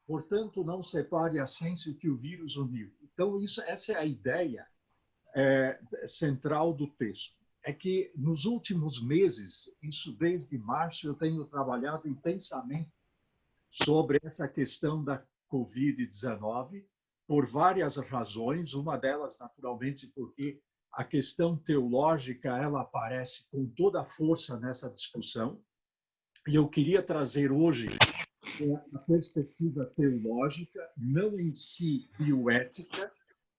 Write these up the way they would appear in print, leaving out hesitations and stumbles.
Portanto, não separe a ciência que o vírus uniu. Então, essa é a ideia central do texto. É que nos últimos meses, isso desde março, eu tenho trabalhado intensamente sobre essa questão da Covid-19, por várias razões. Uma delas, naturalmente, porque a questão teológica ela aparece com toda a força nessa discussão. E eu queria trazer hoje a perspectiva teológica, não em si bioética,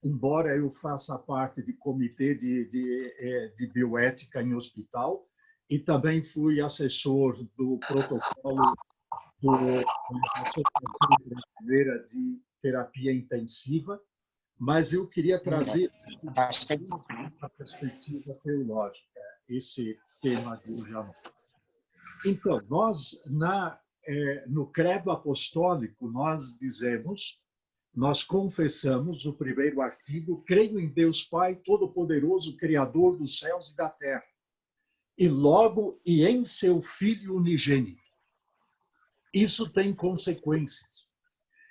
embora eu faça parte de comitê de bioética em hospital, e também fui assessor do protocolo da Associação Brasileira de Terapia Intensiva, mas eu queria trazer a perspectiva teológica, esse tema de hoje à noite. Então, nós, no credo apostólico, nós confessamos, o primeiro artigo, creio em Deus Pai Todo-Poderoso, Criador dos céus e da terra, e logo e em seu Filho unigênito. Isso tem consequências.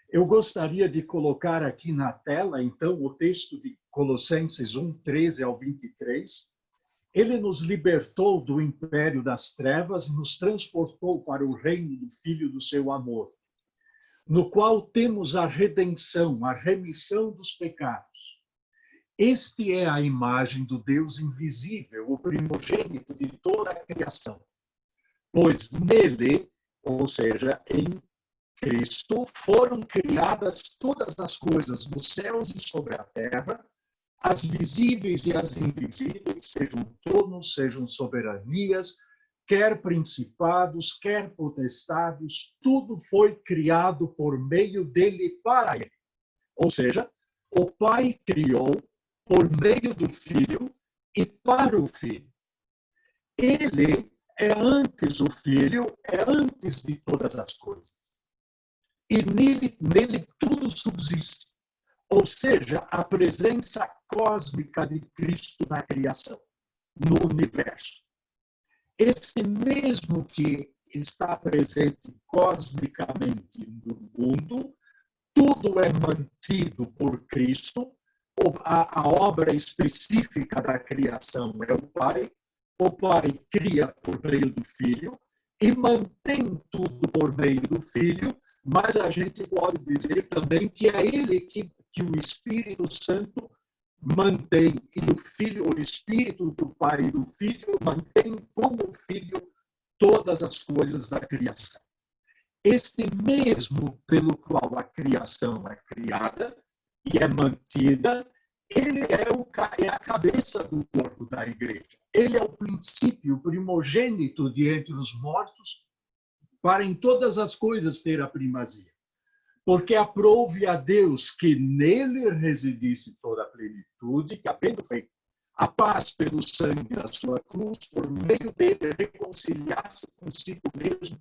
Eu gostaria de colocar aqui na tela, então, o texto de Colossenses 1, 13 ao 23. Ele nos libertou do império das trevas e nos transportou para o reino do Filho do seu amor, no qual temos a redenção, a remissão dos pecados. Este é a imagem do Deus invisível, o primogênito de toda a criação. Pois nele, ou seja, em Cristo, foram criadas todas as coisas nos céus e sobre a terra, as visíveis e as invisíveis, sejam tronos, sejam soberanias, quer principados, quer potestades, tudo foi criado por meio dele e para ele. Ou seja, o Pai criou por meio do Filho e para o Filho. Ele é antes o Filho, é antes de todas as coisas. E nele tudo subsiste. Ou seja, a presença cósmica de Cristo na criação, no universo. Esse mesmo que está presente cosmicamente no mundo, tudo é mantido por Cristo, a obra específica da criação é o Pai cria por meio do Filho e mantém tudo por meio do Filho, mas a gente pode dizer também que é ele que o Espírito Santo mantém, e o Espírito do Pai e do Filho mantém como Filho todas as coisas da criação. Este mesmo pelo qual a criação é criada e é mantida, ele é a cabeça do corpo da igreja. Ele é o princípio, o primogênito de entre os mortos, para em todas as coisas ter a primazia. Porque aprouve a Deus que nele residisse toda a plenitude, que havendo feito a paz pelo sangue da sua cruz, por meio dele reconciliasse consigo mesmo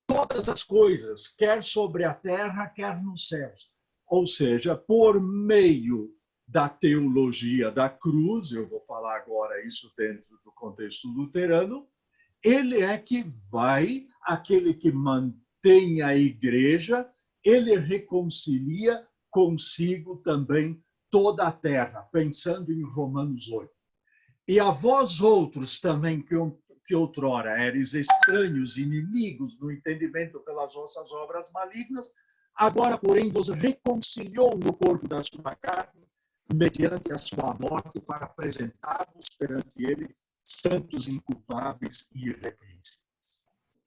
todas as coisas, quer sobre a terra, quer nos céus. Ou seja, por meio da teologia da cruz, eu vou falar agora isso dentro do contexto luterano, ele é que vai, aquele que mantém a igreja, ele reconcilia consigo também toda a terra, pensando em Romanos 8. E a vós outros também, que outrora eres estranhos, inimigos no entendimento pelas vossas obras malignas, agora, porém, vos reconciliou no corpo da sua carne, mediante a sua morte, para apresentar-vos perante ele santos, inculpáveis e irrepreensíveis.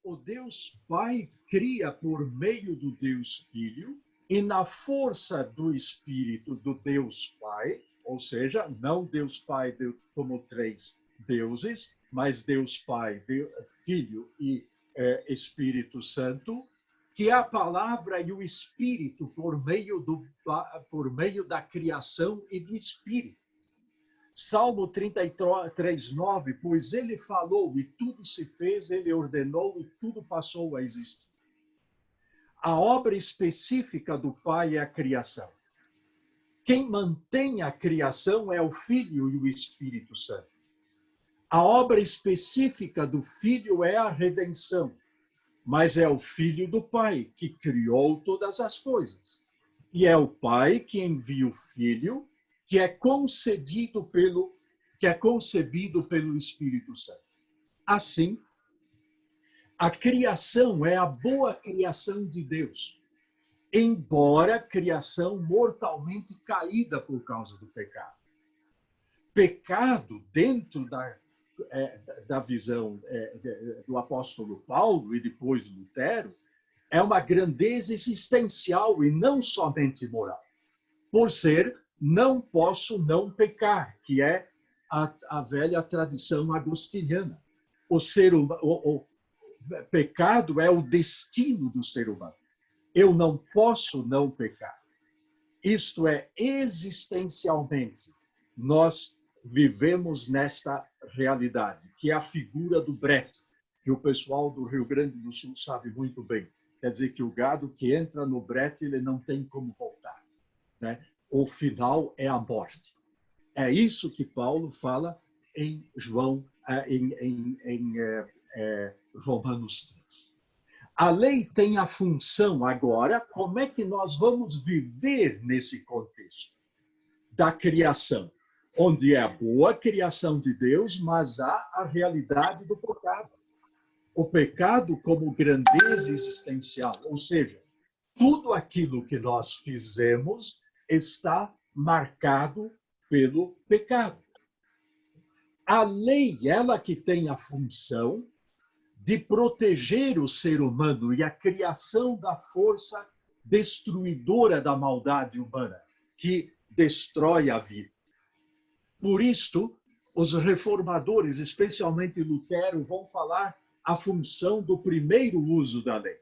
O Deus Pai cria por meio do Deus Filho e na força do Espírito do Deus Pai, ou seja, não Deus Pai como três deuses, mas Deus Pai, Filho e Espírito Santo, que é a palavra e o Espírito por meio da criação e do Espírito. Salmo 33, 9, pois ele falou e tudo se fez, ele ordenou e tudo passou a existir. A obra específica do Pai é a criação. Quem mantém a criação é o Filho e o Espírito Santo. A obra específica do Filho é a redenção. mas é o Filho do Pai que criou todas as coisas. E é o Pai que envia o Filho, que é concebido pelo Espírito Santo. Assim, a criação é a boa criação de Deus, embora criação mortalmente caída por causa do pecado. Pecado, dentro da visão do apóstolo Paulo e depois de Lutero, é uma grandeza existencial e não somente moral. Por ser, não posso não pecar, que é a velha tradição agostiniana. O pecado é o destino do ser humano. Eu não posso não pecar. Isto é, existencialmente, nós vivemos nesta realidade, que é a figura do brete, que o pessoal do Rio Grande do Sul sabe muito bem. Quer dizer que o gado que entra no brete, ele não tem como voltar, né? O final é a morte. É isso que Paulo fala em Romanos 3. A lei tem a função agora, como é que nós vamos viver nesse contexto da criação, onde é a boa criação de Deus, mas há a realidade do pecado. O pecado como grandeza existencial, ou seja, tudo aquilo que nós fizemos está marcado pelo pecado. A lei, ela que tem a função de proteger o ser humano e a criação da força destruidora da maldade humana, que destrói a vida. Por isto, os reformadores, especialmente Lutero, vão falar a função do primeiro uso da lei,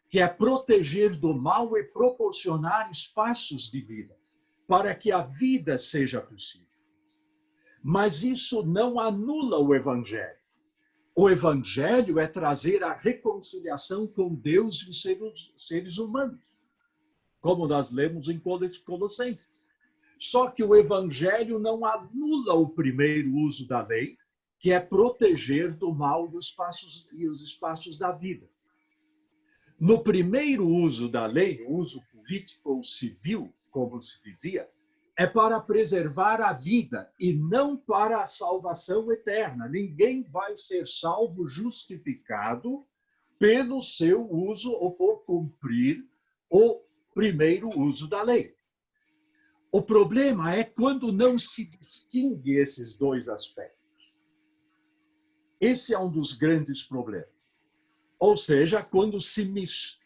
que é proteger do mal e proporcionar espaços de vida, para que a vida seja possível. Mas isso não anula o Evangelho. O Evangelho é trazer a reconciliação com Deus e os seres humanos, como nós lemos em Colossenses. Só que o Evangelho não anula o primeiro uso da lei, que é proteger do mal e os espaços da vida. No primeiro uso da lei, o uso político ou civil, como se dizia, é para preservar a vida e não para a salvação eterna. Ninguém vai ser salvo, justificado pelo seu uso ou por cumprir o primeiro uso da lei. O problema é quando não se distingue esses dois aspectos. Esse é um dos grandes problemas. Ou seja, quando se mistura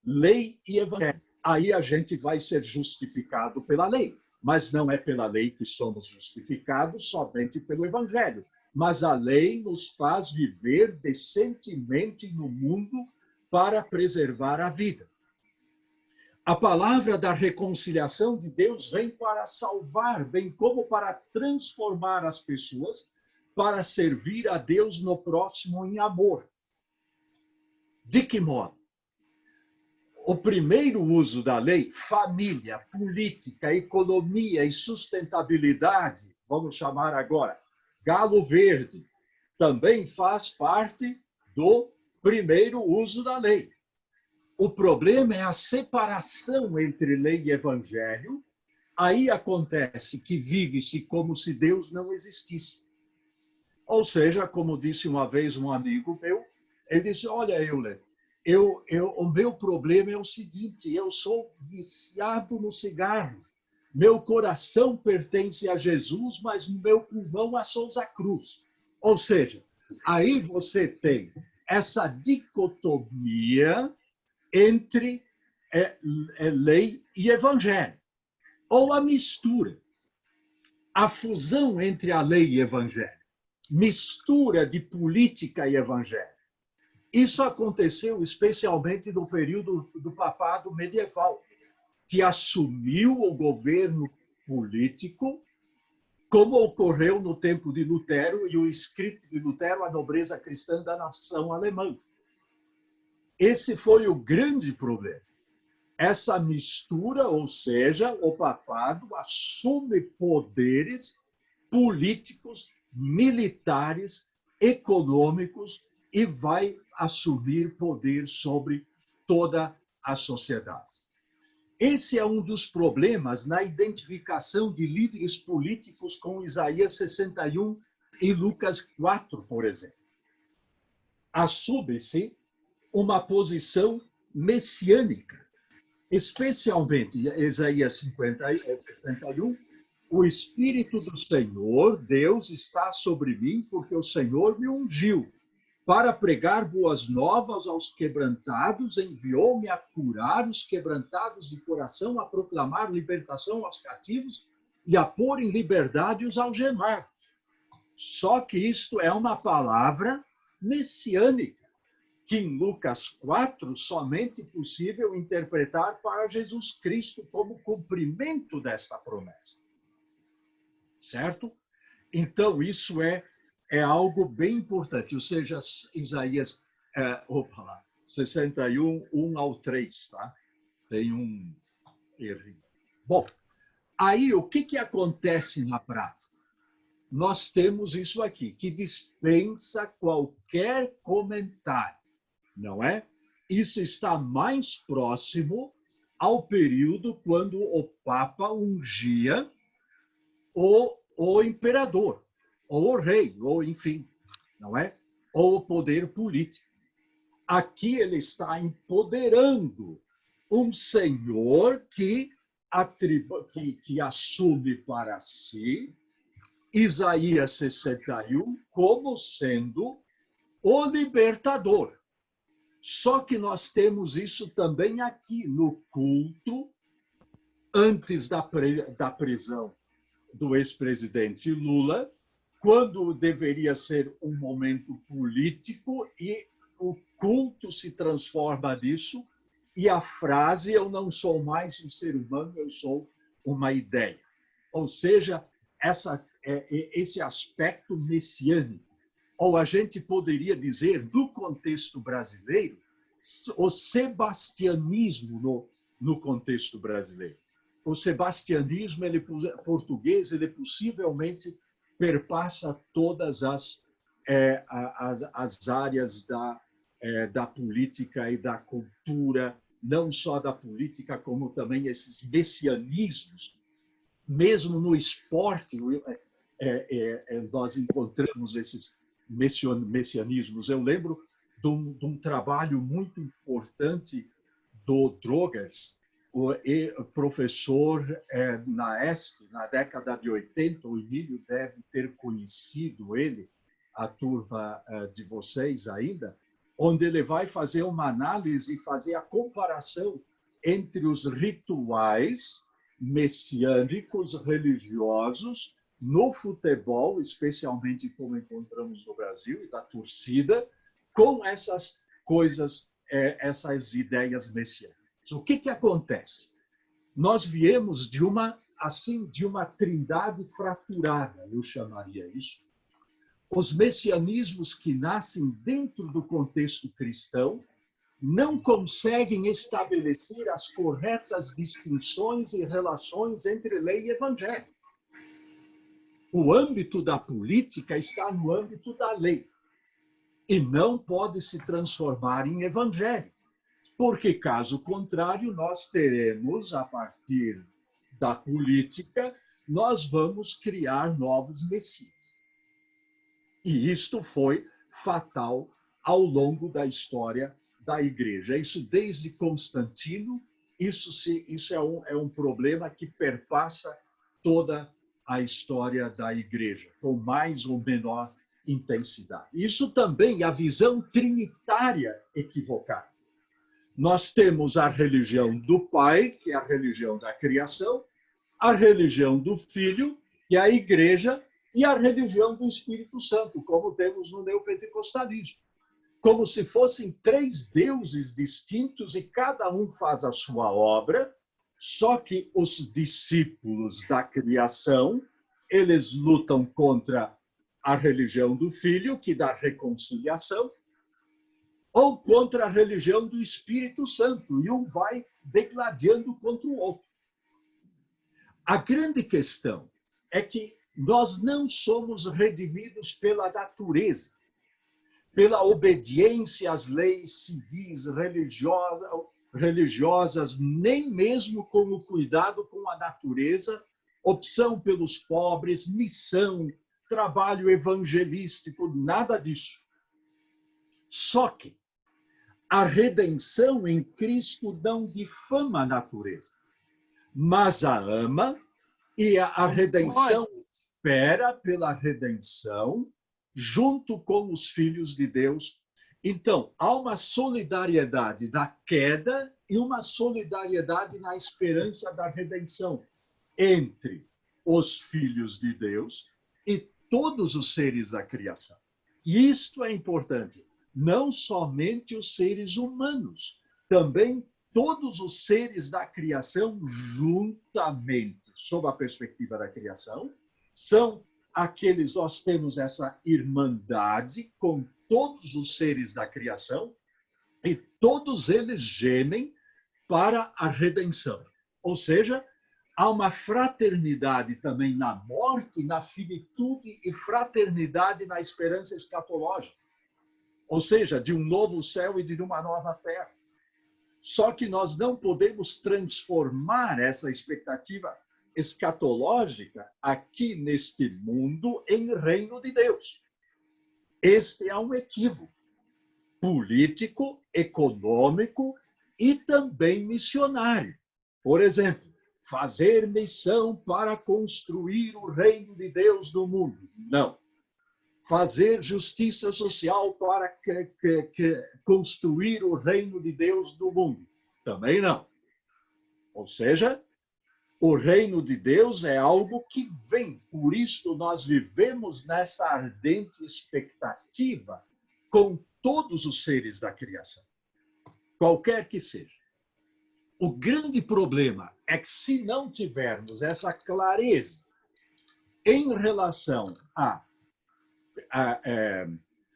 lei e evangelho. Aí a gente vai ser justificado pela lei. Mas não é pela lei que somos justificados, somente pelo evangelho. Mas a lei nos faz viver decentemente no mundo para preservar a vida. A palavra da reconciliação de Deus vem para salvar, bem como para transformar as pessoas, para servir a Deus no próximo em amor. De que modo? O primeiro uso da lei, família, política, economia e sustentabilidade, vamos chamar agora, galo verde, também faz parte do primeiro uso da lei. O problema é a separação entre lei e evangelho. Aí acontece que vive-se como se Deus não existisse. Ou seja, como disse uma vez um amigo meu, ele disse, olha, Euler, o meu problema é o seguinte, eu sou viciado no cigarro. Meu coração pertence a Jesus, mas meu pulmão a Sousa Cruz. Ou seja, aí você tem essa dicotomia entre lei e evangelho, ou a mistura, a fusão entre a lei e evangelho, mistura de política e evangelho. Isso aconteceu especialmente no período do papado medieval, que assumiu o governo político, como ocorreu no tempo de Lutero e o escrito de Lutero, A Nobreza Cristã da Nação Alemã. Esse foi o grande problema. Essa mistura, ou seja, o papado assume poderes políticos, militares econômicos e vai assumir poder sobre toda a sociedade. Esse é um dos problemas na identificação de líderes políticos com Isaías 61 e Lucas 4, por exemplo. Assume-se uma posição messiânica, especialmente Isaías 61, o Espírito do Senhor, Deus, está sobre mim, porque o Senhor me ungiu para pregar boas novas aos quebrantados, enviou-me a curar os quebrantados de coração, a proclamar libertação aos cativos e a pôr em liberdade os algemados. Só que isto é uma palavra messiânica, que em Lucas 4 somente possível interpretar para Jesus Cristo como cumprimento desta promessa. Certo? Então, isso é algo bem importante. Ou seja, Isaías 61, 1 ao 3, tá? Tem um erro. Bom, aí o que acontece na prática? Nós temos isso aqui, que dispensa qualquer comentário, não é? Isso está mais próximo ao período quando o Papa ungia o imperador, ou o rei, ou enfim, não é? Ou o poder político. Aqui ele está empoderando um senhor que assume para si Isaías 61 como sendo o libertador. Só que nós temos isso também aqui no culto, antes da prisão do ex-presidente Lula, quando deveria ser um momento político e o culto se transforma nisso, e a frase "eu não sou mais um ser humano, eu sou uma ideia". Ou seja, esse aspecto messiânico, ou a gente poderia dizer, do contexto brasileiro, o sebastianismo no contexto brasileiro. O sebastianismo português, ele possivelmente perpassa todas as áreas da política e da cultura, não só da política, como também esses messianismos. Mesmo no esporte, nós encontramos esses messianismos. Eu lembro de um trabalho muito importante do Drogas, o professor na ESC, na década de 80, o Emílio deve ter conhecido ele, a turma de vocês ainda, onde ele vai fazer uma análise e fazer a comparação entre os rituais messiânicos religiosos no futebol, especialmente como encontramos no Brasil, e da torcida, com essas coisas, essas ideias messiânicas. O que acontece? Nós viemos de uma trindade fraturada, eu chamaria isso. Os messianismos que nascem dentro do contexto cristão não conseguem estabelecer as corretas distinções e relações entre lei e evangelho. O âmbito da política está no âmbito da lei e não pode se transformar em evangelho. Porque, caso contrário, nós teremos, a partir da política, nós vamos criar novos messias. E isto foi fatal ao longo da história da Igreja. Isso desde Constantino, isso é um problema que perpassa toda a história da Igreja, com mais ou menor intensidade. Isso também é a visão trinitária equivocada. Nós temos a religião do Pai, que é a religião da criação, a religião do Filho, que é a Igreja, e a religião do Espírito Santo, como temos no neopentecostalismo. Como se fossem três deuses distintos e cada um faz a sua obra, só que os discípulos da criação, eles lutam contra a religião do Filho, que dá reconciliação, ou contra a religião do Espírito Santo, e um vai degladiando contra o outro. A grande questão é que nós não somos redimidos pela natureza. pela obediência às leis civis, religiosas, nem mesmo com o cuidado com a natureza, opção pelos pobres, missão, trabalho evangelístico, nada disso. Só que a redenção em Cristo não difama a natureza, mas a ama, e a redenção espera pela redenção junto com os filhos de Deus. Então, há uma solidariedade da queda e uma solidariedade na esperança da redenção entre os filhos de Deus e todos os seres da criação. E isto é importante, não somente os seres humanos, também todos os seres da criação juntamente, sob a perspectiva da criação, são aqueles, nós temos essa irmandade com todos os seres da criação e todos eles gemem para a redenção. Ou seja, há uma fraternidade também na morte, na finitude e fraternidade na esperança escatológica. Ou seja, de um novo céu e de uma nova terra. Só que nós não podemos transformar essa expectativa escatológica aqui neste mundo em reino de Deus. Este é um equívoco político, econômico e também missionário. Por exemplo, fazer missão para construir o reino de Deus no mundo. Não. Fazer justiça social para construir o reino de Deus no mundo. Também não. Ou seja, o reino de Deus é algo que vem. Por isso, nós vivemos nessa ardente expectativa com todos os seres da criação, qualquer que seja. O grande problema é que, se não tivermos essa clareza em relação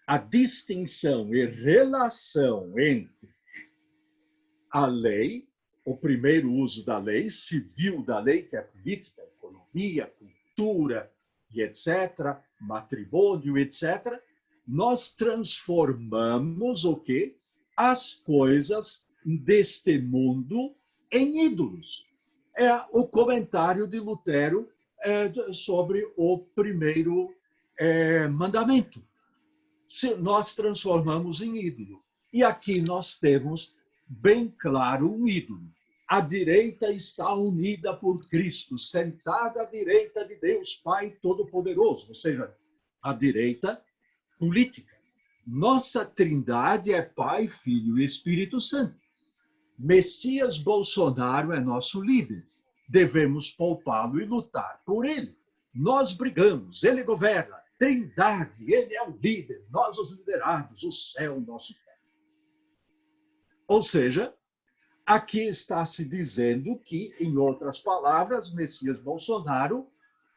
a distinção e relação entre a lei, o primeiro uso da lei, civil da lei, que é política, economia, cultura e etc., matrimônio, etc., nós transformamos o quê? As coisas deste mundo em ídolos. É o comentário de Lutero sobre o primeiro mandamento. Nós transformamos em ídolo. E aqui nós temos bem claro um ídolo. A direita está unida por Cristo, sentada à direita de Deus Pai Todo-Poderoso, ou seja, a direita política. Nossa trindade é Pai, Filho e Espírito Santo. Messias Bolsonaro é nosso líder. Devemos poupá-lo e lutar por ele. Nós brigamos, ele governa. Trindade, ele é o líder, nós os liderados, o céu, nosso pé. Ou seja, aqui está se dizendo que, em outras palavras, Messias Bolsonaro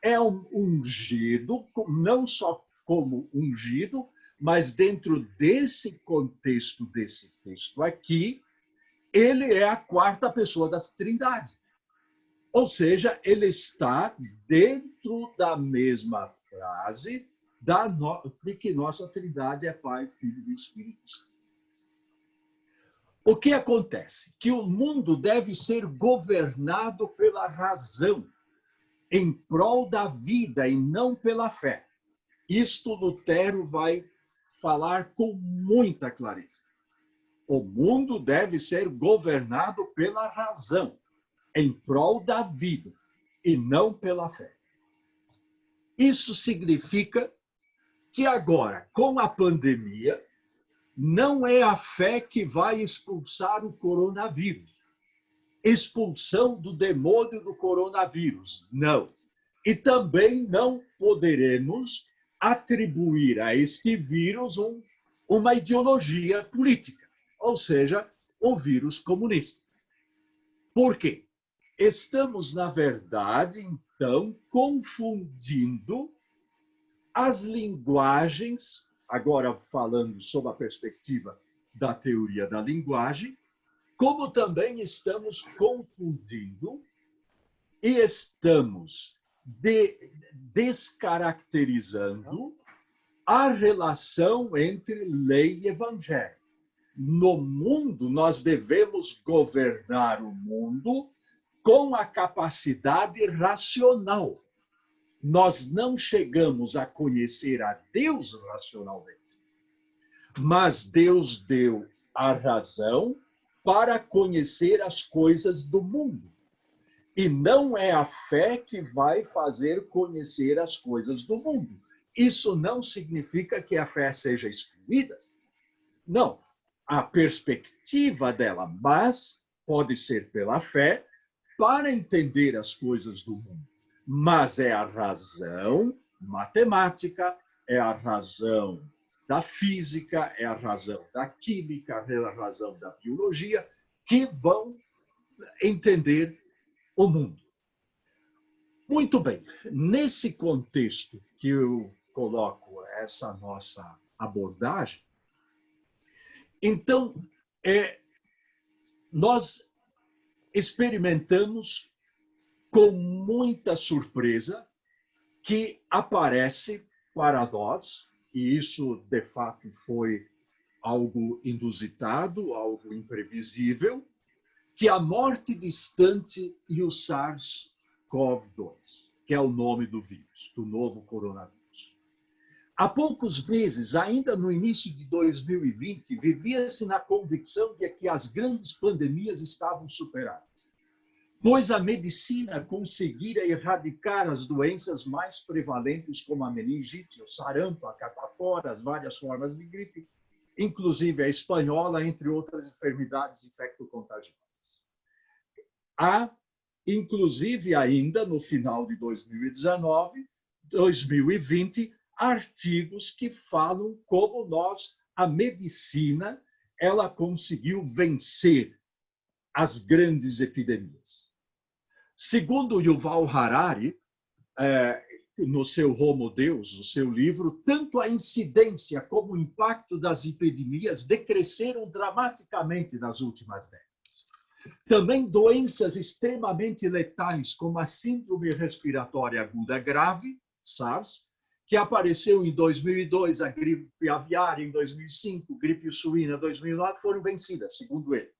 é um ungido, não só como ungido, mas dentro desse contexto, desse texto aqui, ele é a quarta pessoa da Trindade. Ou seja, ele está dentro da mesma frase de que nossa Trindade é Pai, Filho e Espírito Santo. O que acontece? Que o mundo deve ser governado pela razão, em prol da vida e não pela fé. Isto Lutero vai falar com muita clareza. O mundo deve ser governado pela razão, em prol da vida e não pela fé. Isso significa que agora, com a pandemia, não é a fé que vai expulsar o coronavírus. Expulsão do demônio do coronavírus, não. E também não poderemos atribuir a este vírus uma ideologia política, ou seja, o vírus comunista. Por quê? Estamos, na verdade, então, confundindo as linguagens, agora falando sob a perspectiva da teoria da linguagem, como também estamos confundindo e estamos descaracterizando a relação entre lei e evangelho. No mundo, nós devemos governar o mundo com a capacidade racional. Nós não chegamos a conhecer a Deus racionalmente, mas Deus deu a razão para conhecer as coisas do mundo. E não é a fé que vai fazer conhecer as coisas do mundo. Isso não significa que a fé seja excluída. Não, a perspectiva dela, mas pode ser pela fé para entender as coisas do mundo. Mas é a razão matemática, é a razão da física, é a razão da química, é a razão da biologia que vão entender o mundo. Muito bem, nesse contexto que eu coloco essa nossa abordagem, então, nós experimentamos com muita surpresa que aparece para nós, e isso de fato foi algo inusitado, algo imprevisível, que a morte distante e o SARS-CoV-2, que é o nome do vírus, do novo coronavírus. Há poucos meses, ainda no início de 2020, vivia-se na convicção de que as grandes pandemias estavam superadas, pois a medicina conseguira erradicar as doenças mais prevalentes, como a meningite, o sarampo, a catapora, as várias formas de gripe, inclusive a espanhola, entre outras enfermidades infecto-contagiosas. Há, inclusive, ainda no final de 2019, 2020, artigos que falam como a medicina, ela conseguiu vencer as grandes epidemias. Segundo Yuval Harari, no seu Homo Deus, o seu livro, tanto a incidência como o impacto das epidemias decresceram dramaticamente nas últimas décadas. Também doenças extremamente letais, como a síndrome respiratória aguda grave, SARS, que apareceu em 2002, a gripe aviária em 2005, gripe suína em 2009, foram vencidas, segundo ele.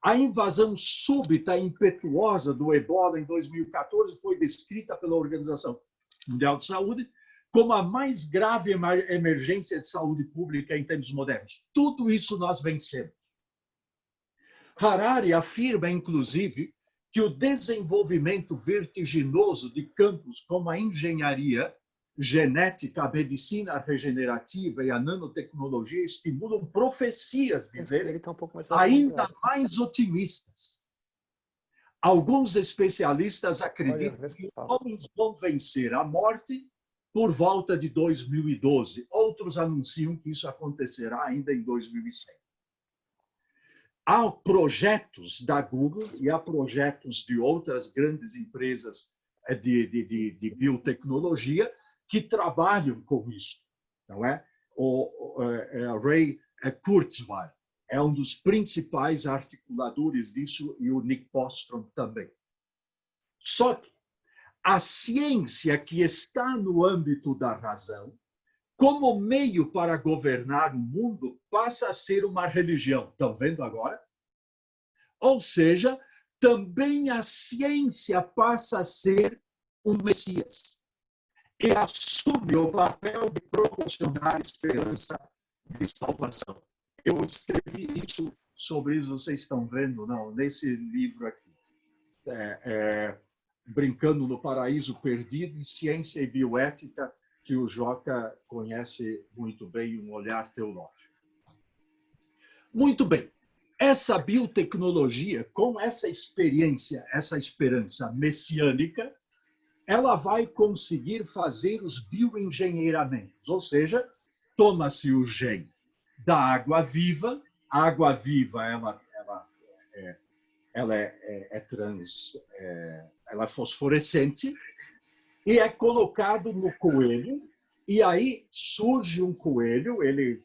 A invasão súbita e impetuosa do ebola em 2014 foi descrita pela Organização Mundial de Saúde como a mais grave emergência de saúde pública em tempos modernos. Tudo isso nós vencemos. Harari afirma, inclusive, que o desenvolvimento vertiginoso de campos como a engenharia genética, a medicina regenerativa e a nanotecnologia estimulam profecias, diz ele, ainda mais otimistas. Alguns especialistas acreditam que os homens vão vencer a morte por volta de 2012. Outros anunciam que isso acontecerá ainda em 2100. Há projetos da Google e há projetos de outras grandes empresas de biotecnologia que trabalham com isso, não é? O Ray Kurzweil é um dos principais articuladores disso e o Nick Bostrom também. Só que a ciência que está no âmbito da razão, como meio para governar o mundo, passa a ser uma religião. Estão vendo agora? Ou seja, também a ciência passa a ser um Messias e assume o papel de proporcionar esperança de salvação. Eu escrevi isso, sobre isso vocês estão vendo, não, nesse livro aqui, Brincando no Paraíso Perdido, em Ciência e Bioética, que o Joca conhece muito bem, um olhar teológico. Muito bem. Essa biotecnologia, com essa experiência, essa esperança messiânica, ela vai conseguir fazer os bioengenheiramentos, ou seja, toma-se o gene da água viva, a água viva ela é fosforescente, e é colocado no coelho, e aí surge um coelho, ele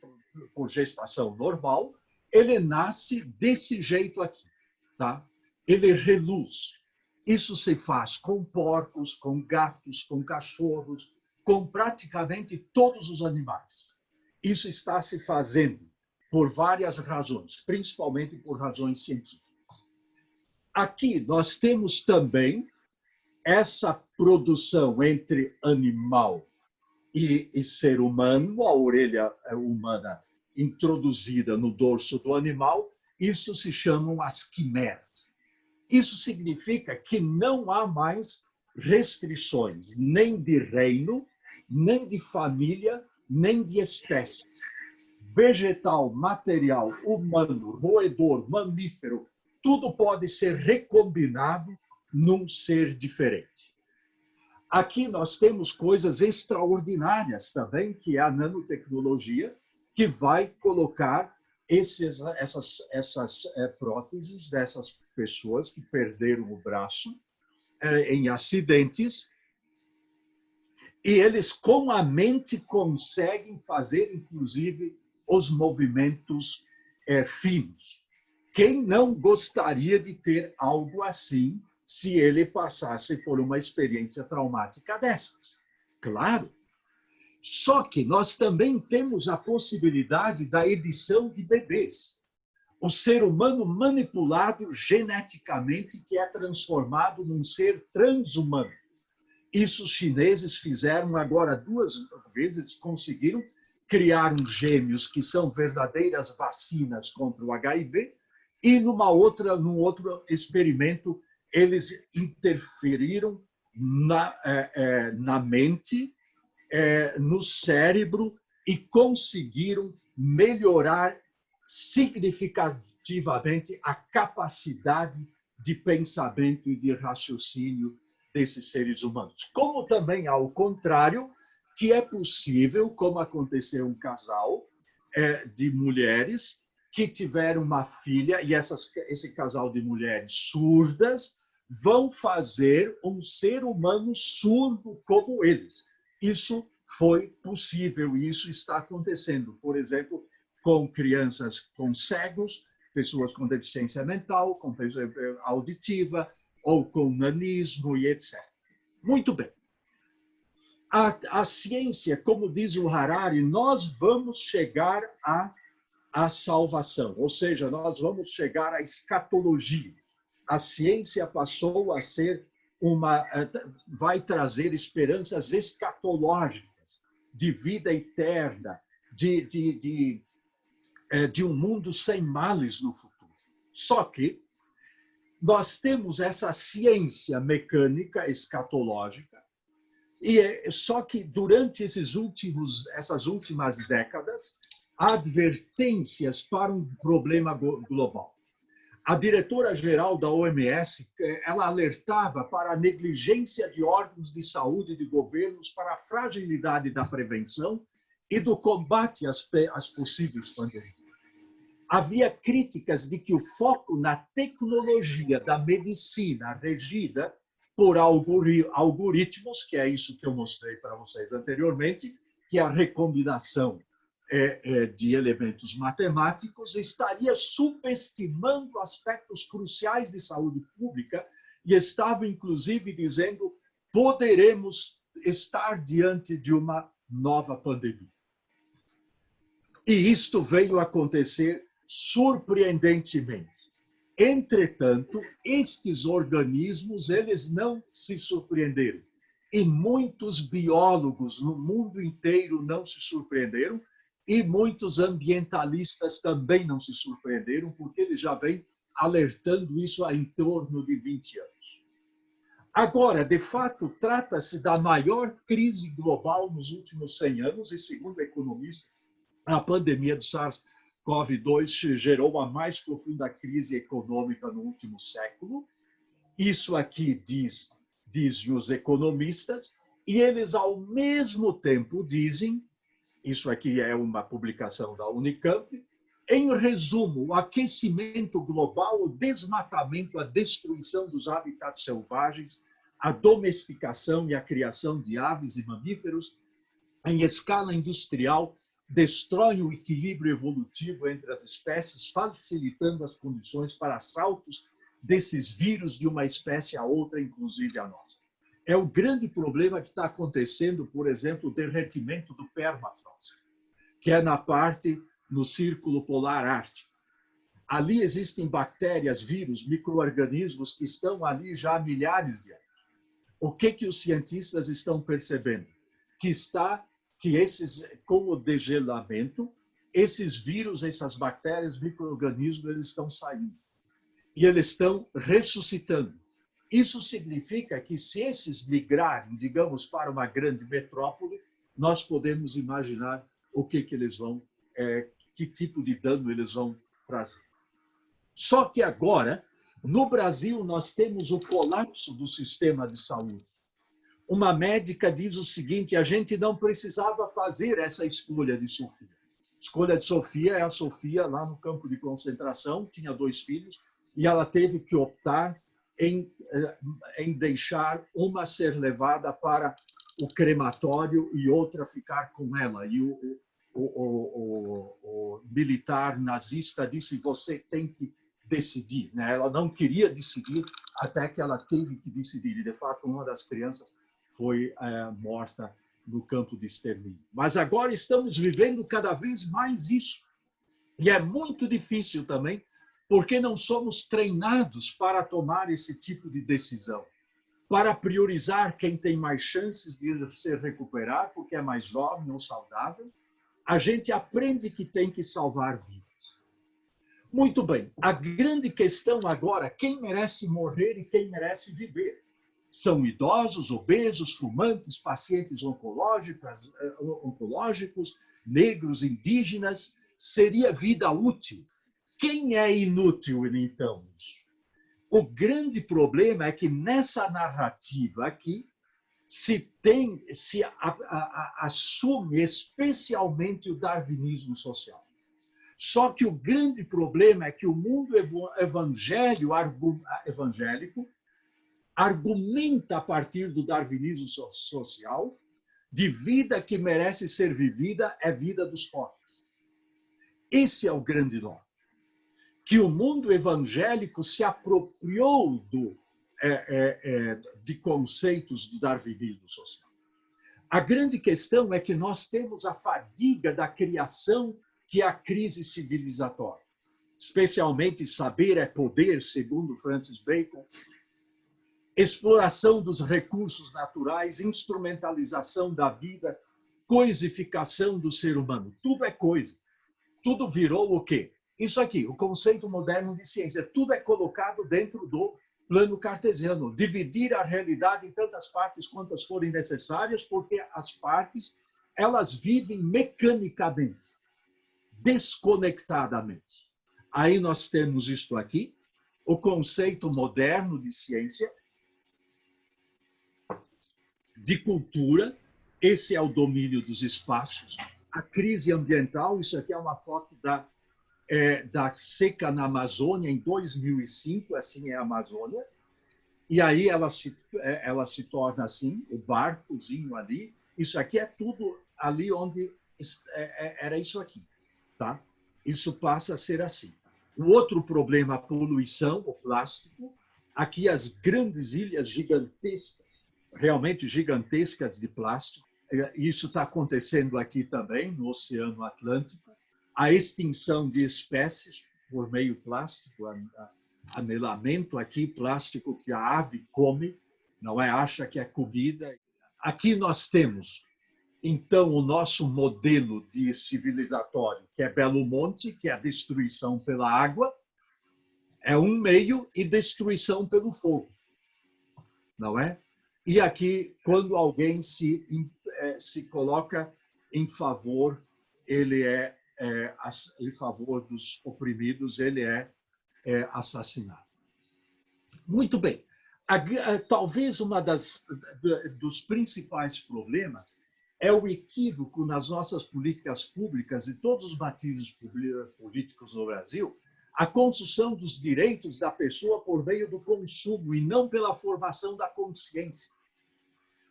por gestação normal, ele nasce desse jeito aqui, tá? Ele reluz. Isso se faz com porcos, com gatos, com cachorros, com praticamente todos os animais. Isso está se fazendo por várias razões, principalmente por razões científicas. Aqui nós temos também essa produção entre animal e ser humano, a orelha humana introduzida no dorso do animal, isso se chamam as quimeras. Isso significa que não há mais restrições nem de reino, nem de família, nem de espécie. Vegetal, material, humano, roedor, mamífero, tudo pode ser recombinado num ser diferente. Aqui nós temos coisas extraordinárias também, que é a nanotecnologia, que vai colocar essas próteses dessas pessoas que perderam o braço em acidentes, e eles com a mente conseguem fazer, inclusive, os movimentos finos. Quem não gostaria de ter algo assim se ele passasse por uma experiência traumática dessas? Claro. Só que nós também temos a possibilidade da edição de bebês. O ser humano manipulado geneticamente, que é transformado num ser transhumano. Isso os chineses fizeram agora 2 vezes, conseguiram criar uns gêmeos que são verdadeiras vacinas contra o HIV, e num outro experimento eles interferiram na mente, no cérebro, e conseguiram melhorar significativamente a capacidade de pensamento e de raciocínio desses seres humanos. Como também, ao contrário, que é possível, como aconteceu um casal de mulheres que tiveram uma filha, e esse casal de mulheres surdas vão fazer um ser humano surdo como eles. Isso foi possível e isso está acontecendo, por exemplo, com crianças com cegos, pessoas com deficiência mental, com auditiva, ou com nanismo e etc. Muito bem. A ciência, como diz o Harari, nós vamos chegar à salvação, ou seja, nós vamos chegar à escatologia. A ciência passou a ser vai trazer esperanças escatológicas de vida eterna, de um mundo sem males no futuro. Só que nós temos essa ciência mecânica escatológica, só que durante essas últimas décadas, há advertências para um problema global. A diretora-geral da OMS, ela alertava para a negligência de órgãos de saúde e de governos para a fragilidade da prevenção e do combate às possíveis pandemias. Havia críticas de que o foco na tecnologia da medicina regida por algoritmos, que é isso que eu mostrei para vocês anteriormente, que é a recombinação de elementos matemáticos, estaria subestimando aspectos cruciais de saúde pública e estava, inclusive, dizendo poderemos estar diante de uma nova pandemia. E isto veio acontecer surpreendentemente. Entretanto, estes organismos, eles não se surpreenderam. E muitos biólogos no mundo inteiro não se surpreenderam, e muitos ambientalistas também não se surpreenderam, porque eles já vêm alertando isso há em torno de 20 anos. Agora, de fato, trata-se da maior crise global nos últimos 100 anos, e segundo economistas, a pandemia do SARS-CoV-2 gerou a mais profunda crise econômica no último século. Isso aqui dizem os economistas, e eles, ao mesmo tempo, dizem, isso aqui é uma publicação da Unicamp, em resumo, o aquecimento global, o desmatamento, a destruição dos habitats selvagens, a domesticação e a criação de aves e mamíferos em escala industrial destrói o equilíbrio evolutivo entre as espécies, facilitando as condições para saltos desses vírus de uma espécie a outra, inclusive a nossa. é o grande problema que está acontecendo, por exemplo, o derretimento do permafrost, que é na parte no Círculo Polar Ártico. Ali existem bactérias, vírus, micro-organismos que estão ali já há milhares de anos. O que os cientistas estão percebendo? Que esses, com o degelamento, esses vírus, essas bactérias, micro-organismos, eles estão saindo. E eles estão ressuscitando. Isso significa que se esses migrarem, digamos, para uma grande metrópole, nós podemos imaginar o que eles vão, que tipo de dano eles vão trazer. Só que agora, no Brasil, nós temos o colapso do sistema de saúde. Uma médica diz o seguinte: a gente não precisava fazer essa escolha de Sofia. A escolha de Sofia é a Sofia lá no campo de concentração, tinha 2 filhos, e ela teve que optar em deixar uma ser levada para o crematório e outra ficar com ela. E o militar nazista disse: você tem que decidir. Ela não queria decidir até que ela teve que decidir. E, de fato, uma das crianças foi morta no campo de extermínio. Mas agora estamos vivendo cada vez mais isso. E é muito difícil também, porque não somos treinados para tomar esse tipo de decisão, para priorizar quem tem mais chances de se recuperar, porque é mais jovem ou saudável. A gente aprende que tem que salvar vidas. Muito bem, a grande questão agora, quem merece morrer e quem merece viver? São idosos, obesos, fumantes, pacientes oncológicos, negros, indígenas. Seria vida útil? Quem é inútil, então? O grande problema é que nessa narrativa aqui se assume especialmente o darwinismo social. Só que o grande problema é que o mundo evangélico argumenta a partir do darwinismo social de vida que merece ser vivida é vida dos fortes. Esse é o grande nó. Que o mundo evangélico se apropriou de conceitos do darwinismo social. A grande questão é que nós temos a fadiga da criação, que é a crise civilizatória. Especialmente saber é poder, segundo Francis Bacon. Exploração dos recursos naturais, instrumentalização da vida, coisificação do ser humano. Tudo é coisa. Tudo virou o quê? Isso aqui, o conceito moderno de ciência. Tudo é colocado dentro do plano cartesiano. Dividir a realidade em tantas partes quantas forem necessárias, porque as partes elas vivem mecanicamente, desconectadamente. Aí nós temos isto aqui, o conceito moderno de ciência, de cultura, esse é o domínio dos espaços, a crise ambiental, isso aqui é uma foto da seca na Amazônia em 2005, assim é a Amazônia, e aí ela se torna assim, o barcozinho ali, isso aqui é tudo ali onde era isso aqui, tá? Isso passa a ser assim. O outro problema, a poluição, o plástico, aqui as grandes ilhas gigantescas, realmente gigantescas de plástico. Isso está acontecendo aqui também, no Oceano Atlântico. A extinção de espécies por meio plástico, anelamento aqui, plástico que a ave come, não é? Acha que é comida. Aqui nós temos, então, o nosso modelo de civilizatório, que é Belo Monte, que é a destruição pela água, é um meio, e destruição pelo fogo, não é? E aqui, quando alguém se coloca em favor, ele em favor dos oprimidos, ele é assassinado. Muito bem. Talvez dos principais problemas é o equívoco nas nossas políticas públicas e todos os matizes políticos no Brasil, a construção dos direitos da pessoa por meio do consumo e não pela formação da consciência.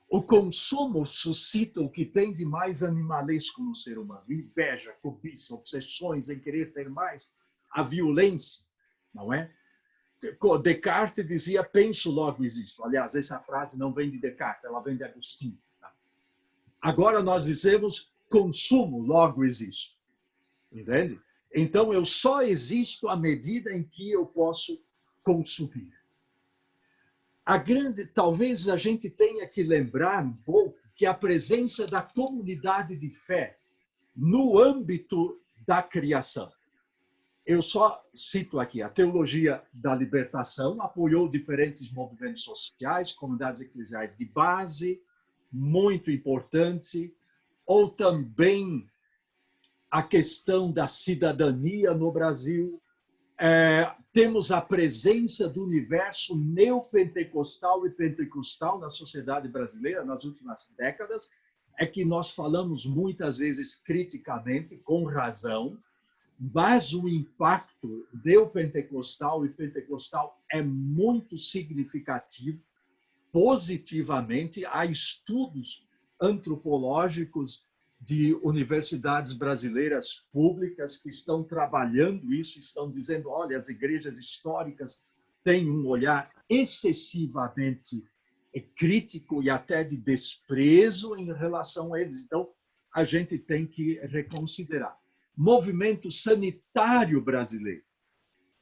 O consumo suscita o que tem de mais animalesco no ser humano: inveja, cobiça, obsessões em querer ter mais, a violência, não é? Descartes dizia, penso, logo existo. Aliás, essa frase não vem de Descartes, ela vem de Agostinho. Tá? Agora nós dizemos, consumo, logo existo. Entende? Então, eu só existo à medida em que eu posso consumir. Talvez a gente tenha que lembrar um pouco que a presença da comunidade de fé no âmbito da criação. Eu só cito aqui, a teologia da libertação apoiou diferentes movimentos sociais, comunidades eclesiais de base, muito importante, ou também a questão da cidadania no Brasil. Temos a presença do universo neopentecostal e pentecostal na sociedade brasileira nas últimas décadas, é que nós falamos muitas vezes criticamente, com razão, mas o impacto neopentecostal e pentecostal é muito significativo, positivamente. Há estudos antropológicos de universidades brasileiras públicas que estão trabalhando isso, estão dizendo, olha, as igrejas históricas têm um olhar excessivamente crítico e até de desprezo em relação a eles. Então, a gente tem que reconsiderar. Movimento sanitário brasileiro,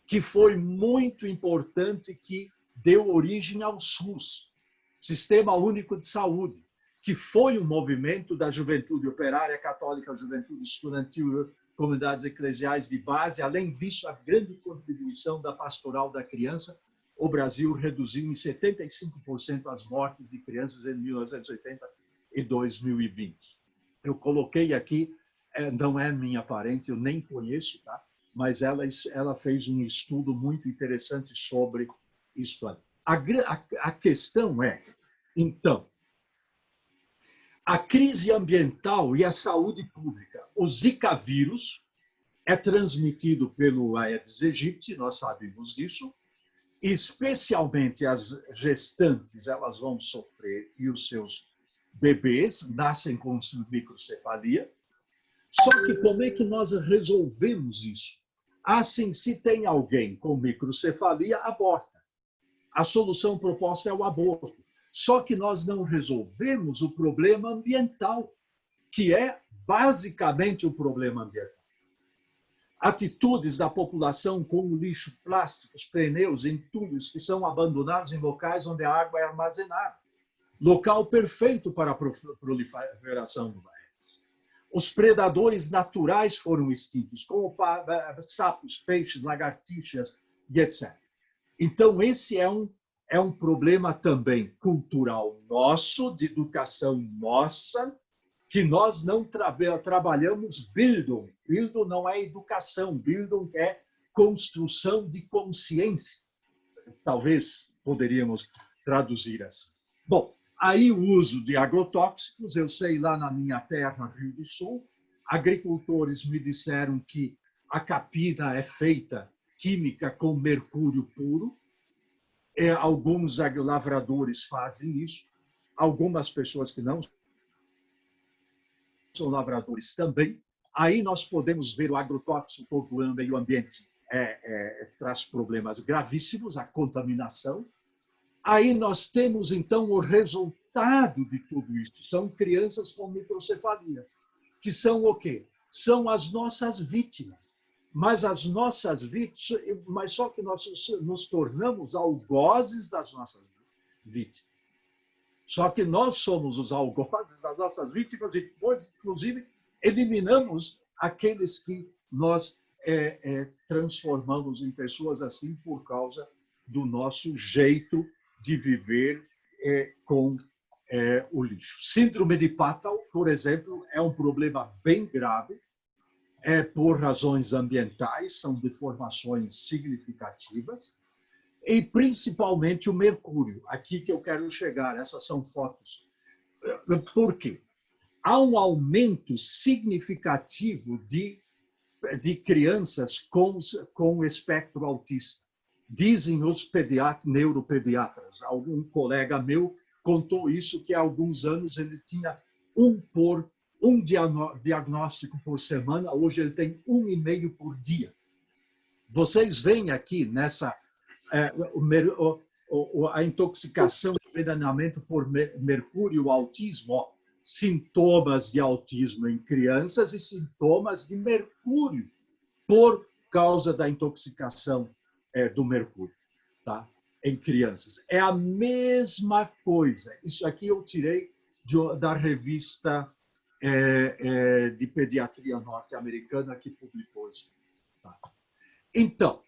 que foi muito importante, que deu origem ao SUS, Sistema Único de Saúde, que foi um movimento da juventude operária católica, juventude estudantil, comunidades eclesiais de base. Além disso, a grande contribuição da pastoral da criança. O Brasil reduziu em 75% as mortes de crianças em 1980 e 2020. Eu coloquei aqui, não é minha parente, eu nem conheço, tá? Mas ela fez um estudo muito interessante sobre isso. A questão é, então, a crise ambiental e a saúde pública. O Zika vírus é transmitido pelo Aedes aegypti, nós sabemos disso, especialmente as gestantes, elas vão sofrer, e os seus bebês nascem com microcefalia. Só que como é que nós resolvemos isso? Assim, se tem alguém com microcefalia, aborta. A solução proposta é o aborto. Só que nós não resolvemos o problema ambiental, que é basicamente o problema ambiental. Atitudes da população com o lixo, plásticos, pneus, entulhos que são abandonados em locais onde a água é armazenada. Local perfeito para a proliferação do Aedes. Os predadores naturais foram extintos, como sapos, peixes, lagartixas e etc. Então, esse é um problema também cultural nosso, de educação nossa, que nós não trabalhamos Bildung. Bildung não é educação, Bildung é construção de consciência. Talvez poderíamos traduzir assim. Bom, aí o uso de agrotóxicos, eu sei lá na minha terra, Rio do Sul, agricultores me disseram que a capina é feita química com mercúrio puro. Alguns lavradores fazem isso, algumas pessoas que não são lavradores também. Aí nós podemos ver o agrotóxico no meio ambiente traz problemas gravíssimos, a contaminação. Aí nós temos, então, o resultado de tudo isso. São crianças com microcefalia, que são o quê? São as nossas vítimas. Mas as nossas vítimas, mas só que nós nos tornamos algozes das nossas vítimas. Só que nós somos os algozes das nossas vítimas e depois, inclusive, eliminamos aqueles que nós transformamos em pessoas assim por causa do nosso jeito de viver com o lixo. Síndrome de Patau, por exemplo, é um problema bem grave, por razões ambientais, são deformações significativas, e principalmente o mercúrio, aqui que eu quero chegar, essas são fotos. Por quê? Há um aumento significativo de crianças com espectro autista. Dizem os neuropediatras. Algum colega meu contou isso, que há alguns anos ele tinha um diagnóstico por semana, hoje ele tem 1,5 por dia. Vocês veem aqui a intoxicação, envenenamento por mercúrio, o autismo, ó, sintomas de autismo em crianças e sintomas de mercúrio por causa da intoxicação do mercúrio, tá? Em crianças. É a mesma coisa. Isso aqui eu tirei da revista de pediatria norte-americana que publicou isso. Tá? Então,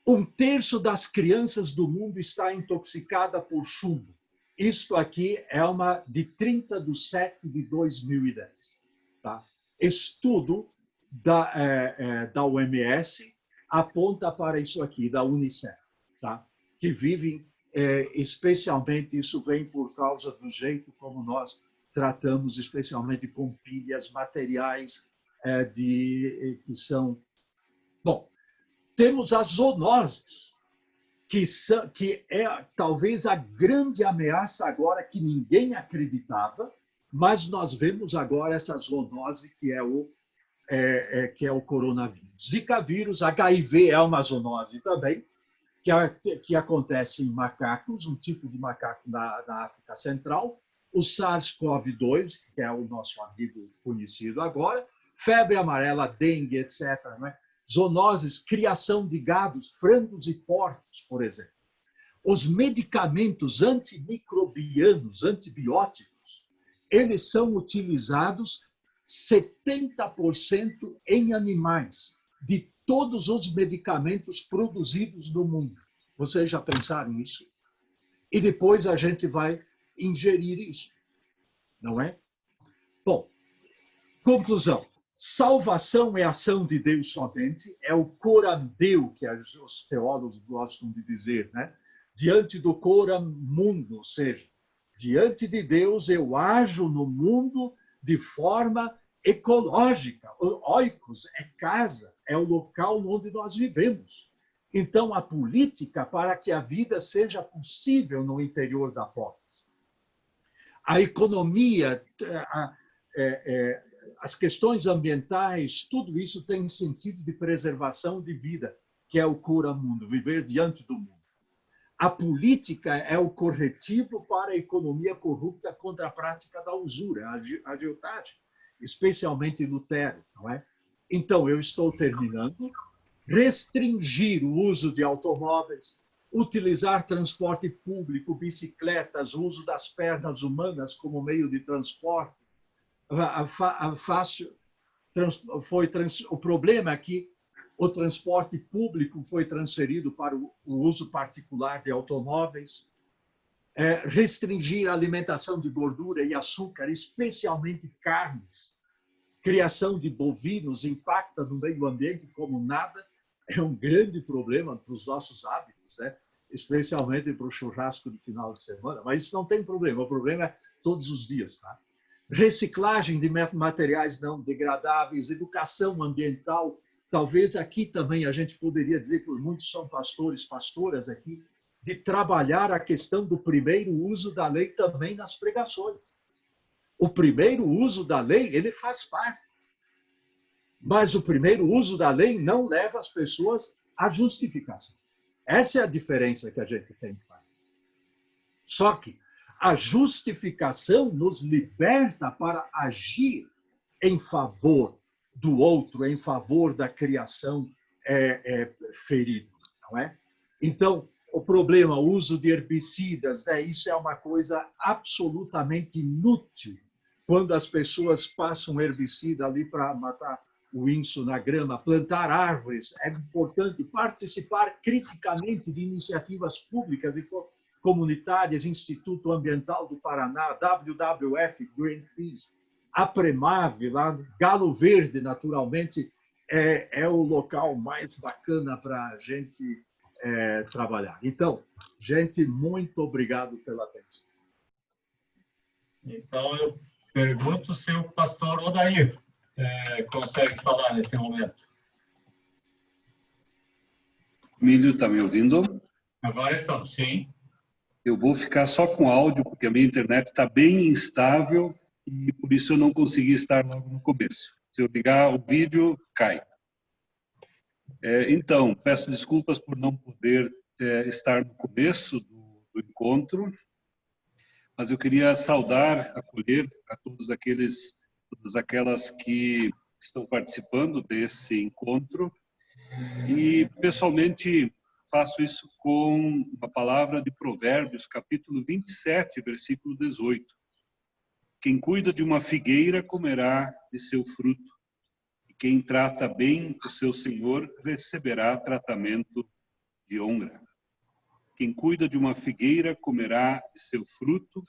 1/3 das crianças do mundo está intoxicada por chumbo. Isto aqui é uma de 30/7/2010. Tá? Estudo da OMS aponta para isso aqui, da Unicef, tá? Que vivem, especialmente, isso vem por causa do jeito como nós tratamos, especialmente com pilhas, materiais que são... Bom, temos as zoonoses, que é talvez a grande ameaça agora que ninguém acreditava, mas nós vemos agora essa zoonose que é o coronavírus. Zika vírus, HIV é uma zoonose também, que acontece em macacos, um tipo de macaco na África Central, o SARS-CoV-2, que é o nosso amigo conhecido agora, febre amarela, dengue, etc., né? Zoonoses, criação de gados, frangos e porcos, por exemplo. Os medicamentos antimicrobianos, antibióticos, eles são utilizados 70% em animais, de todos os medicamentos produzidos no mundo. Vocês já pensaram nisso? E depois a gente vai ingerir isso, não é? Bom, conclusão. Salvação é ação de Deus somente, é o corandeu, que os teólogos gostam de dizer, né? Diante do coram mundo, ou seja, diante de Deus eu ajo no mundo de forma ecológica. O oikos é casa, é o local onde nós vivemos. Então, a política para que a vida seja possível no interior da polis. A economia, as questões ambientais, tudo isso tem sentido de preservação de vida, que é o cura mundo, viver diante do mundo. A política é o corretivo para a economia corrupta contra a prática da usura, a agiotagem, especialmente Lutero, não é? Então, eu estou terminando. Restringir o uso de automóveis, utilizar transporte público, bicicletas, o uso das pernas humanas como meio de transporte. O problema é que o transporte público foi transferido para o uso particular de automóveis. Restringir a alimentação de gordura e açúcar, especialmente carnes. Criação de bovinos impacta no meio ambiente como nada. É um grande problema para os nossos hábitos, né? Especialmente para o churrasco de final de semana. Mas isso não tem problema, o problema é todos os dias. Tá? Reciclagem de materiais não degradáveis, educação ambiental. Talvez aqui também a gente poderia dizer, que muitos são pastores, pastoras aqui, de trabalhar a questão do primeiro uso da lei também nas pregações. O primeiro uso da lei, ele faz parte. Mas o primeiro uso da lei não leva as pessoas à justificação. Essa é a diferença que a gente tem que fazer. Só que a justificação nos liberta para agir em favor do outro, em favor da criação ferida, não é? Então, o problema, o uso de herbicidas, né, isso é uma coisa absolutamente inútil. Quando as pessoas passam herbicida ali para matar o inso na grama, plantar árvores, é importante participar criticamente de iniciativas públicas e comunitárias, Instituto Ambiental do Paraná, WWF, Greenpeace, Apremave, lá, Galo Verde, naturalmente, é o local mais bacana para a gente trabalhar. Então, gente, muito obrigado pela atenção. Então, eu pergunto se o pastor Odair consegue falar nesse momento. Milho, está me ouvindo? Agora estamos, sim. Eu vou ficar só com áudio, porque a minha internet está bem instável e por isso eu não consegui estar logo no começo. Se eu ligar o vídeo, cai. Então, peço desculpas por não poder estar no começo do encontro, mas eu queria saudar, acolher a todas aquelas que estão participando desse encontro e, pessoalmente, faço isso com uma palavra de Provérbios, capítulo 27, versículo 18. Quem cuida de uma figueira comerá de seu fruto, e quem trata bem o seu senhor receberá tratamento de honra. Quem cuida de uma figueira comerá de seu fruto,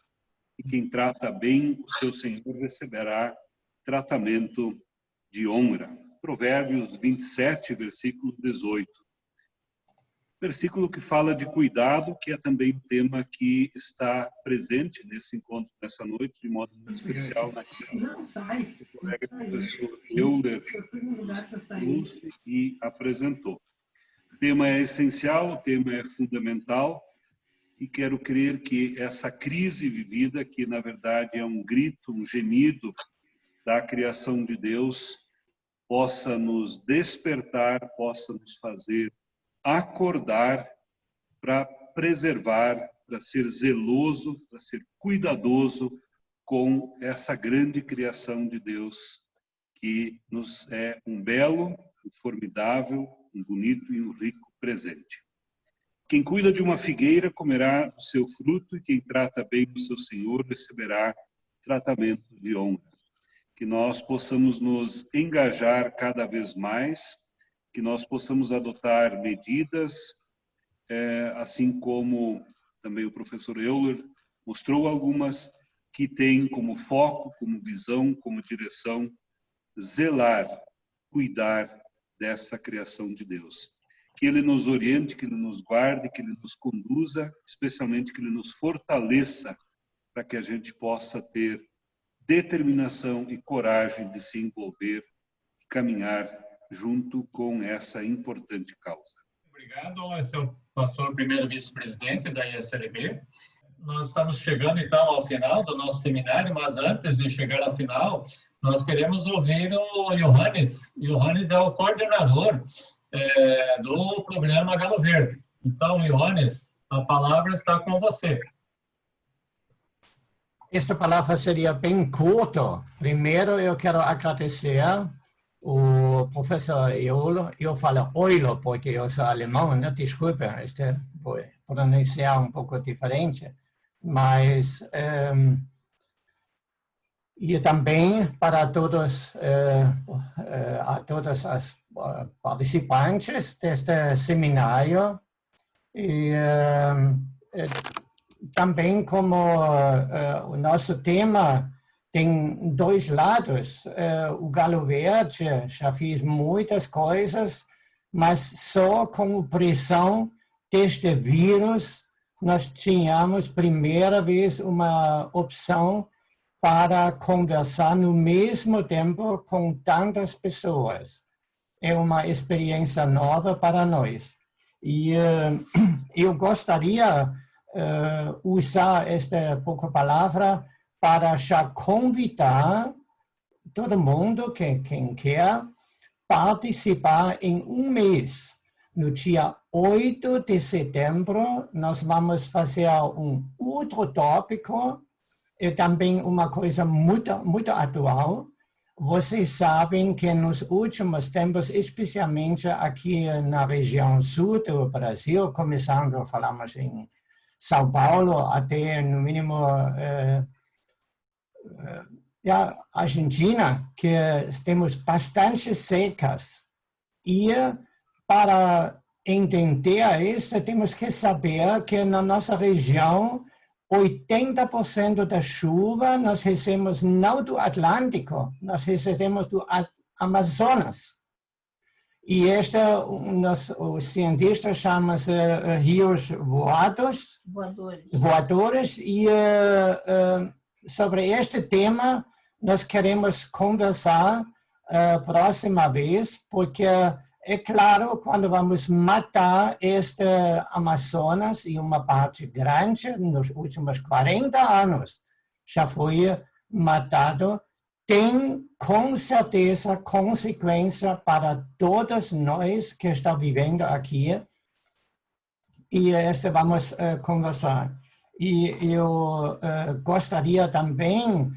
e quem trata bem o seu senhor receberá tratamento de honra. Provérbios 27, versículo 18. Versículo que fala de cuidado, que é também o tema que está presente nesse encontro, nessa noite, de modo muito especial, naquele que o colega professor Euler trouxe e apresentou. O tema é essencial, o tema é fundamental, e quero crer que essa crise vivida, que na verdade é um grito, um gemido da criação de Deus, possa nos despertar, possa nos fazer acordar para preservar, para ser zeloso, para ser cuidadoso com essa grande criação de Deus, que nos é um belo, um formidável, um bonito e um rico presente. Quem cuida de uma figueira comerá do seu fruto, e quem trata bem o seu senhor receberá tratamento de honra. Que nós possamos nos engajar cada vez mais, que nós possamos adotar medidas, assim como também o professor Euler mostrou algumas, que têm como foco, como visão, como direção, zelar, cuidar dessa criação de Deus. Que Ele nos oriente, que Ele nos guarde, que Ele nos conduza, especialmente que Ele nos fortaleça, para que a gente possa ter determinação e coragem de se envolver e caminhar junto com essa importante causa. Obrigado, esse é o pastor primeiro vice-presidente da ISLB. Nós estamos chegando, então, ao final do nosso seminário, mas antes de chegar ao final, nós queremos ouvir o Johannes. Johannes é o coordenador do programa Galo Verde. Então, Johannes, a palavra está com você. Essa palavra seria bem curta. Primeiro, eu quero agradecer o professor Euler. Eu falo Euler porque eu sou alemão, né? Desculpa, pronunciar um pouco diferente. Mas, e também para todos as participantes deste seminário. E também como o nosso tema tem dois lados. O Galo Verde já fez muitas coisas, mas só com pressão deste vírus nós tínhamos primeira vez uma opção para conversar no mesmo tempo com tantas pessoas. É uma experiência nova para nós. E eu gostaria usar esta pouca palavra para já convidar todo mundo, quem quer, participar em um mês. No dia 8 de setembro, nós vamos fazer um outro tópico, e também uma coisa muito atual. Vocês sabem que nos últimos tempos, especialmente aqui na região sul do Brasil, começando, falamos em São Paulo, até no mínimo Argentina, que temos bastante secas. E para entender isso, temos que saber que na nossa região, 80% da chuva nós recebemos não do Atlântico, nós recebemos do Amazonas. E os cientistas chamam-se rios voadores. E sobre este tema nós queremos conversar próxima vez, porque é claro, quando vamos matar este Amazonas, e uma parte grande, nos últimos 40 anos, já foi matado, tem com certeza consequência para todos nós que estamos vivendo aqui. e vamos conversar. E eu gostaria também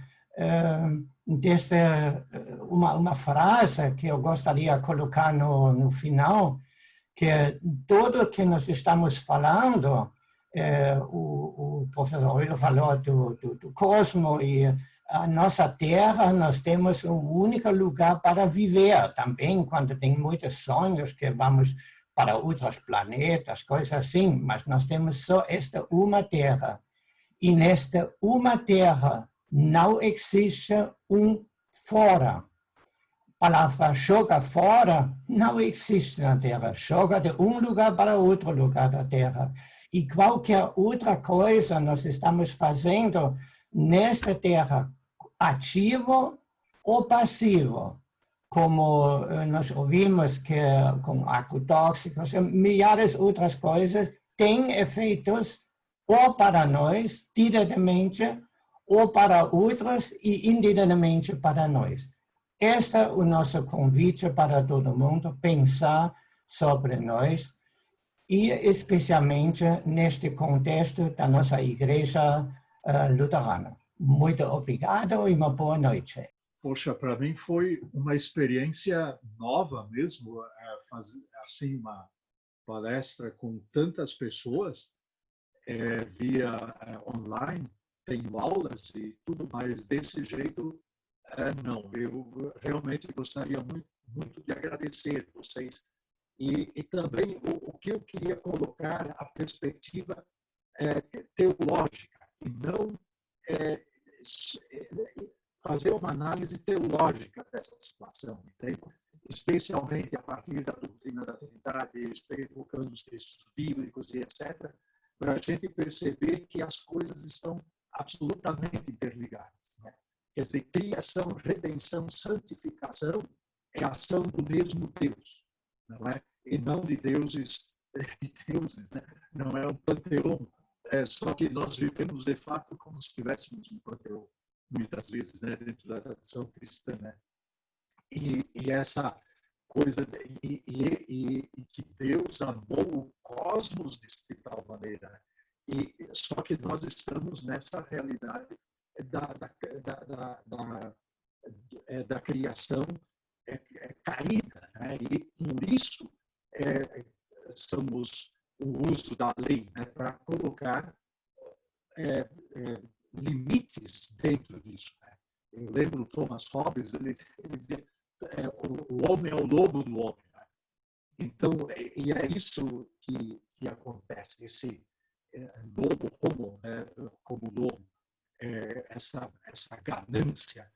uma frase que eu gostaria de colocar no final, que tudo que nós estamos falando, o professor Euler falou do cosmos e a nossa Terra, nós temos um único lugar para viver também, quando tem muitos sonhos que vamos para outros planetas, coisas assim, mas nós temos só esta uma Terra. E nesta uma Terra não existe um fora. A palavra joga fora não existe na Terra. Joga de um lugar para outro lugar da Terra. E qualquer outra coisa nós estamos fazendo nesta Terra, ativo ou passivo, como nós ouvimos que com agrotóxicos e milhares de outras coisas, tem efeitos ou para nós, diretamente, ou para outros e indiretamente para nós. Este é o nosso convite para todo mundo, pensar sobre nós, e especialmente neste contexto da nossa igreja luterana. Muito obrigado e uma boa noite. Poxa, para mim foi uma experiência nova mesmo, fazer assim uma palestra com tantas pessoas via online, tenho aulas e tudo mais desse jeito. Não, eu realmente gostaria muito de agradecer vocês e também o que eu queria colocar a perspectiva teológica e não fazer uma análise teológica dessa situação, entende? Especialmente a partir da doutrina da Trindade, evocando os textos bíblicos e etc., para a gente perceber que as coisas estão absolutamente interligadas, né? Quer dizer, criação, redenção, santificação é a ação do mesmo Deus, não é? E não de deuses, né? Não é um panteão, só que nós vivemos de fato como se estivéssemos um panteão, muitas vezes, né? Dentro da tradição cristã, né? E essa coisa, e que Deus amou o cosmos de tal maneira, só que nós estamos nessa realidade da criação caída, né? E por isso somos o uso da lei, né? Para colocar limites dentro disso, né? Eu lembro do Thomas Hobbes, ele dizia o homem é o lobo do homem, né? Então, e é isso que acontece, esse lobo homo, né? Como lobo, essa ganância,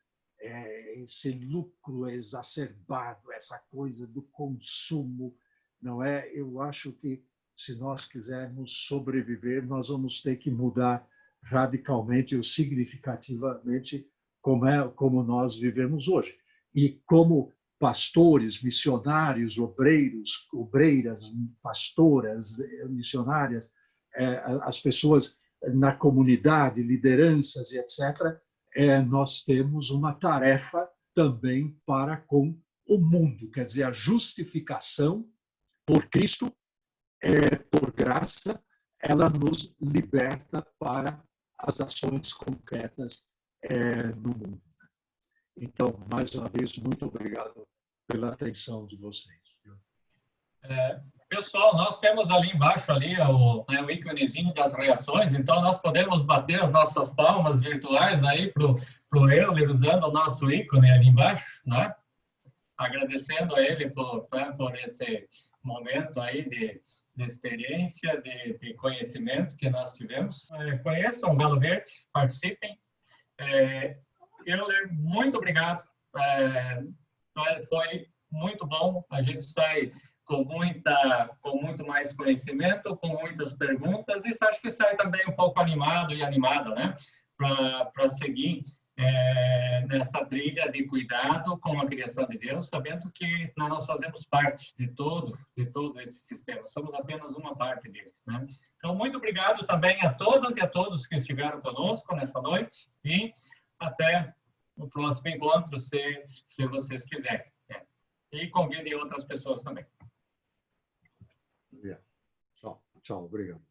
esse lucro exacerbado, essa coisa do consumo, não é? Eu acho que se nós quisermos sobreviver, nós vamos ter que mudar radicalmente ou significativamente como nós vivemos hoje. E como pastores, missionários, obreiras, pastoras, missionárias, as pessoas na comunidade, lideranças e etc., nós temos uma tarefa também para com o mundo, quer dizer, a justificação por Cristo, por graça, ela nos liberta para as ações concretas no mundo. Então, mais uma vez, muito obrigado pela atenção de vocês. Pessoal, nós temos ali embaixo ali o íconezinho das reações, então nós podemos bater as nossas palmas virtuais aí pro Euler usando o nosso ícone ali embaixo, né? Agradecendo a ele por esse momento aí de experiência, de conhecimento que nós tivemos. Conheçam o Galo Verde, participem. Euler, muito obrigado. Foi muito bom. A gente sai com muito mais conhecimento, com muitas perguntas, e acho que sai também um pouco animado e animada, né? Para seguir nessa trilha de cuidado com a criação de Deus, sabendo que nós fazemos parte de todo esse sistema, somos apenas uma parte dele, né? Então, muito obrigado também a todas e a todos que estiveram conosco nessa noite, e até o próximo encontro, se vocês quiserem. E convidem outras pessoas também. Tchau. Tchau, obrigado.